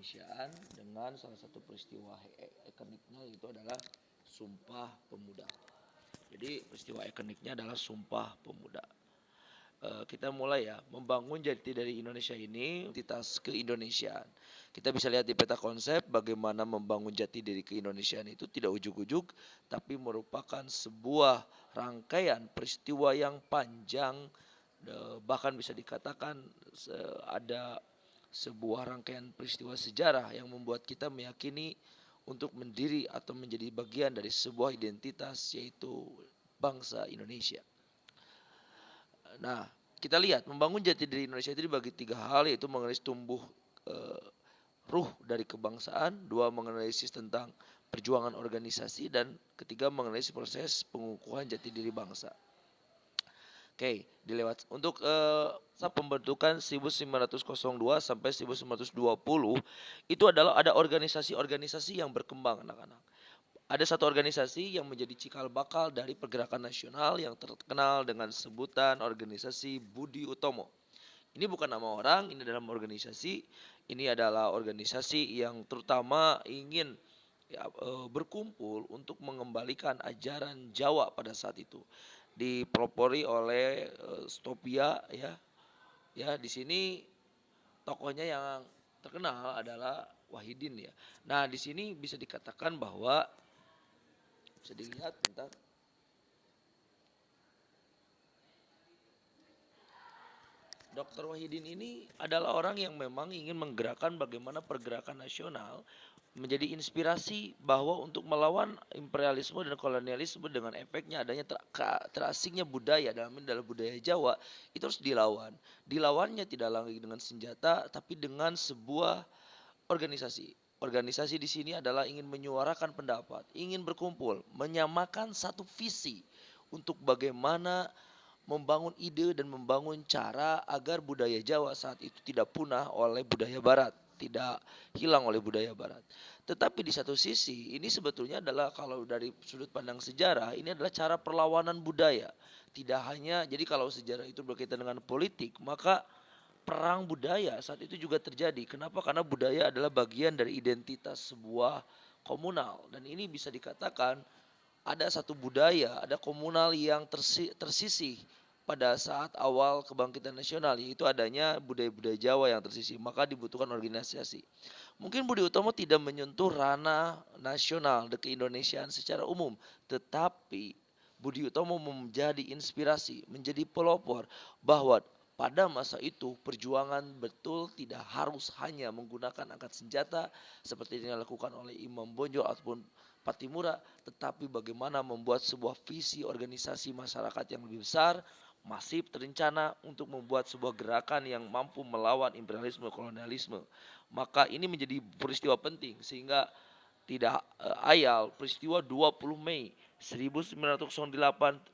keindonesiaan dengan salah satu peristiwa ikoniknya itu adalah Sumpah Pemuda. Jadi peristiwa ikoniknya adalah Sumpah Pemuda. Kita mulai ya membangun jati dari Indonesia ini identitas keindonesiaan. Kita bisa lihat di peta konsep bagaimana membangun jati diri keindonesiaan itu tidak ujuk-ujuk, tapi merupakan sebuah rangkaian peristiwa yang panjang, bahkan bisa dikatakan ada sebuah rangkaian peristiwa sejarah yang membuat kita meyakini untuk mendiri atau menjadi bagian dari sebuah identitas, yaitu bangsa Indonesia. Nah, kita lihat membangun jati diri Indonesia itu dibagi tiga hal, yaitu mengenai tumbuh ruh dari kebangsaan, dua menganalisis tentang perjuangan organisasi, dan ketiga menganalisis proses pengukuhan jati diri bangsa. Oke, dilewat untuk pembentukan 1902 sampai 1920 itu adalah ada organisasi-organisasi yang berkembang, anak-anak. Ada satu organisasi yang menjadi cikal bakal dari pergerakan nasional yang terkenal dengan sebutan organisasi Budi Utomo. Ini bukan nama orang, ini dalam organisasi. Ini adalah organisasi yang terutama ingin berkumpul untuk mengembalikan ajaran Jawa pada saat itu. Dipelopori oleh Stopia ya. Ya, di sini tokohnya yang terkenal adalah Wahidin ya. Nah, di sini bisa dikatakan bahwa bisa dilihat bentar. Dr. Wahidin ini adalah orang yang memang ingin menggerakkan bagaimana pergerakan nasional menjadi inspirasi bahwa untuk melawan imperialisme dan kolonialisme dengan efeknya adanya terasingnya budaya dalam budaya Jawa itu harus dilawan. Dilawannya tidak lagi dengan senjata tapi dengan sebuah organisasi. Organisasi di sini adalah ingin menyuarakan pendapat, ingin berkumpul, menyamakan satu visi untuk bagaimana membangun ide dan membangun cara agar budaya Jawa saat itu tidak punah oleh budaya Barat, tidak hilang oleh budaya Barat. Tetapi di satu sisi ini sebetulnya adalah kalau dari sudut pandang sejarah ini adalah cara perlawanan budaya. Tidak hanya jadi kalau sejarah itu berkaitan dengan politik, maka perang budaya saat itu juga terjadi. Kenapa? Karena budaya adalah bagian dari identitas sebuah komunal dan ini bisa dikatakan ada satu budaya, ada komunal yang tersisih pada saat awal kebangkitan nasional, yaitu adanya budaya-budaya Jawa yang tersisih, maka dibutuhkan organisasi. Mungkin Budi Utomo tidak menyentuh ranah nasional dan keindonesiaan secara umum, tetapi Budi Utomo menjadi inspirasi, menjadi pelopor bahwa pada masa itu perjuangan betul tidak harus hanya menggunakan angkat senjata seperti yang dilakukan oleh Imam Bonjol ataupun Patimura, tetapi bagaimana membuat sebuah visi organisasi masyarakat yang lebih besar, masif, terencana untuk membuat sebuah gerakan yang mampu melawan imperialisme kolonialisme. Maka ini menjadi peristiwa penting sehingga tidak ayal peristiwa 20 Mei 1908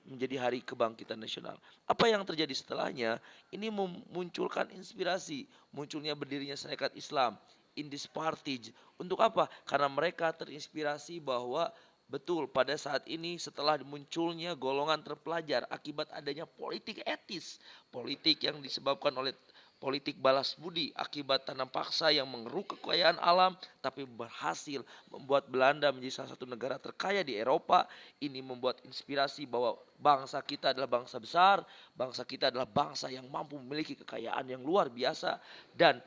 menjadi hari kebangkitan nasional. Apa yang terjadi setelahnya? Ini memunculkan inspirasi, munculnya berdirinya Serikat Islam, Indis Partij. Untuk apa? Karena mereka terinspirasi bahwa betul pada saat ini setelah munculnya golongan terpelajar akibat adanya politik etis, politik yang disebabkan oleh politik balas budi akibat tanam paksa yang mengeruk kekayaan alam tapi berhasil membuat Belanda menjadi salah satu negara terkaya di Eropa. Ini membuat inspirasi bahwa bangsa kita adalah bangsa besar, bangsa kita adalah bangsa yang mampu memiliki kekayaan yang luar biasa dan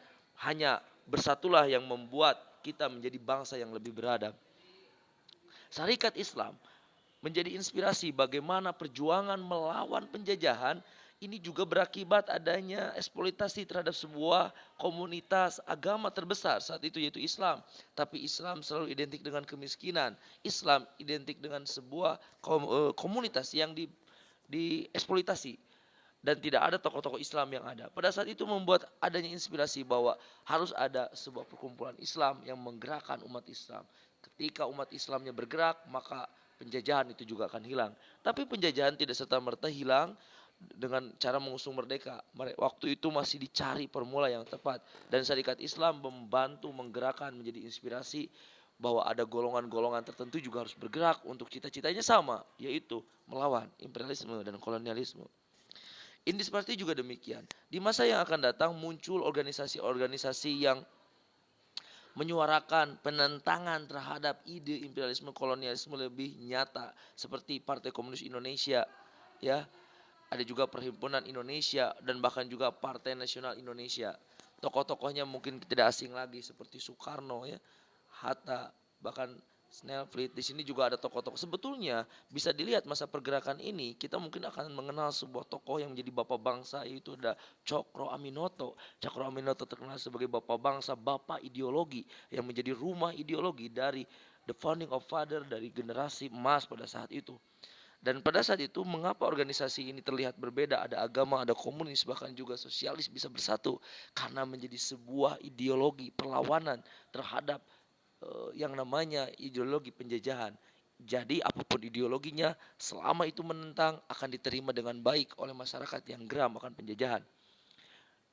hanya bersatulah yang membuat kita menjadi bangsa yang lebih beradab. Syarikat Islam menjadi inspirasi bagaimana perjuangan melawan penjajahan ini juga berakibat adanya eksploitasi terhadap sebuah komunitas agama terbesar saat itu yaitu Islam. Tapi Islam selalu identik dengan kemiskinan. Islam identik dengan sebuah komunitas yang dieksploitasi. Dan tidak ada tokoh-tokoh Islam yang ada. Pada saat itu membuat adanya inspirasi bahwa harus ada sebuah perkumpulan Islam yang menggerakkan umat Islam. Ketika umat Islamnya bergerak maka penjajahan itu juga akan hilang. Tapi penjajahan tidak serta-merta hilang dengan cara mengusung merdeka. Waktu itu masih dicari formula yang tepat dan Syarikat Islam membantu menggerakkan menjadi inspirasi bahwa ada golongan-golongan tertentu juga harus bergerak untuk cita-citanya sama, yaitu melawan imperialisme dan kolonialisme. Indis Partij juga demikian. Di masa yang akan datang muncul organisasi-organisasi yang menyuarakan penentangan terhadap ide imperialisme kolonialisme lebih nyata seperti Partai Komunis Indonesia, ya. Ada juga Perhimpunan Indonesia dan bahkan juga Partai Nasional Indonesia. Tokoh-tokohnya mungkin tidak asing lagi seperti Soekarno, ya, Hatta, bahkan Snellfleet. Di sini juga ada tokoh-tokoh. Sebetulnya bisa dilihat masa pergerakan ini kita mungkin akan mengenal sebuah tokoh yang menjadi bapak bangsa, yaitu ada Cokro Aminoto. Cokro Aminoto terkenal sebagai bapak bangsa, bapak ideologi yang menjadi rumah ideologi dari the founding of father dari generasi emas pada saat itu. Dan pada saat itu mengapa organisasi ini terlihat berbeda, ada agama, ada komunis, bahkan juga sosialis bisa bersatu karena menjadi sebuah ideologi perlawanan terhadap yang namanya ideologi penjajahan. Jadi apapun ideologinya selama itu menentang akan diterima dengan baik oleh masyarakat yang geram akan penjajahan.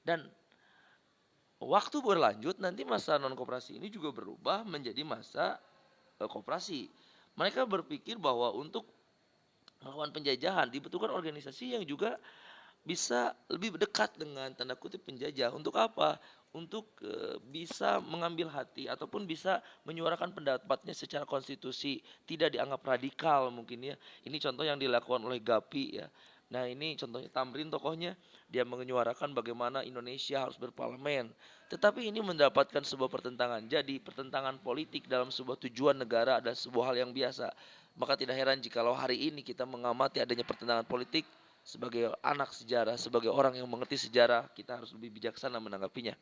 Dan waktu berlanjut nanti masa non koperasi ini juga berubah menjadi masa koperasi. Mereka berpikir bahwa untuk melawan penjajahan dibutuhkan organisasi yang juga bisa lebih dekat dengan tanda kutip penjajah. Untuk apa? Untuk bisa mengambil hati ataupun bisa menyuarakan pendapatnya secara konstitusi, tidak dianggap radikal mungkin, ya. Ini contoh yang dilakukan oleh Gapi, ya. Nah, ini contohnya Tamrin tokohnya, dia menyuarakan bagaimana Indonesia harus berparlemen. Tetapi ini mendapatkan sebuah pertentangan. Jadi pertentangan politik dalam sebuah tujuan negara adalah sebuah hal yang biasa. Maka tidak heran jikalau hari ini kita mengamati adanya pertentangan politik. Sebagai anak sejarah, sebagai orang yang mengerti sejarah, kita harus lebih bijaksana menanggapinya.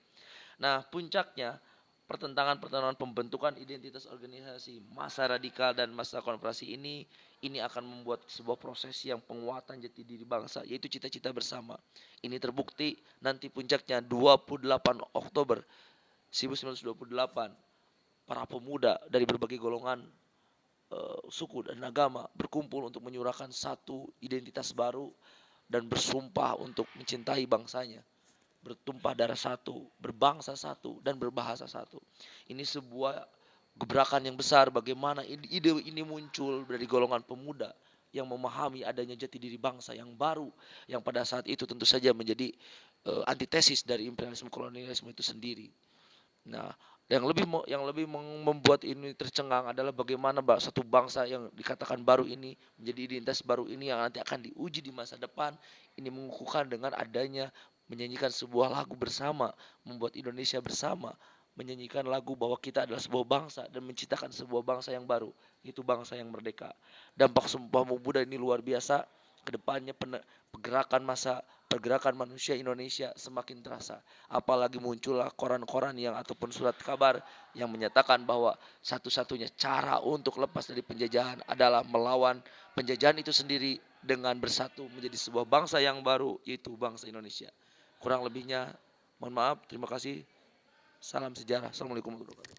Nah, puncaknya pertentangan-pertentangan pembentukan identitas organisasi, masa radikal dan masa konspirasi ini akan membuat sebuah proses yang penguatan jati diri bangsa, yaitu cita-cita bersama. Ini terbukti nanti puncaknya 28 Oktober 1928, para pemuda dari berbagai golongan suku dan agama berkumpul untuk menyuarakan satu identitas baru dan bersumpah untuk mencintai bangsanya, bertumpah darah satu, berbangsa satu, dan berbahasa satu. Ini sebuah gebrakan yang besar bagaimana ide ini muncul dari golongan pemuda yang memahami adanya jati diri bangsa yang baru, yang pada saat itu tentu saja menjadi antitesis dari imperialisme kolonialisme itu sendiri. Nah, membuat ini tercengang adalah bagaimana satu bangsa yang dikatakan baru ini menjadi identitas baru ini yang nanti akan diuji di masa depan. Ini mengukuhkan dengan adanya menyanyikan sebuah lagu bersama, membuat Indonesia bersama, menyanyikan lagu bahwa kita adalah sebuah bangsa dan menciptakan sebuah bangsa yang baru, itu bangsa yang merdeka. Dampak Sumpah Pemuda ini luar biasa. Kedepannya pergerakan manusia Indonesia semakin terasa. Apalagi muncullah koran-koran yang ataupun surat kabar yang menyatakan bahwa satu-satunya cara untuk lepas dari penjajahan adalah melawan penjajahan itu sendiri dengan bersatu menjadi sebuah bangsa yang baru, yaitu bangsa Indonesia. Kurang lebihnya mohon maaf, terima kasih. Salam sejarah. Assalamualaikum warahmatullahi wabarakatuh.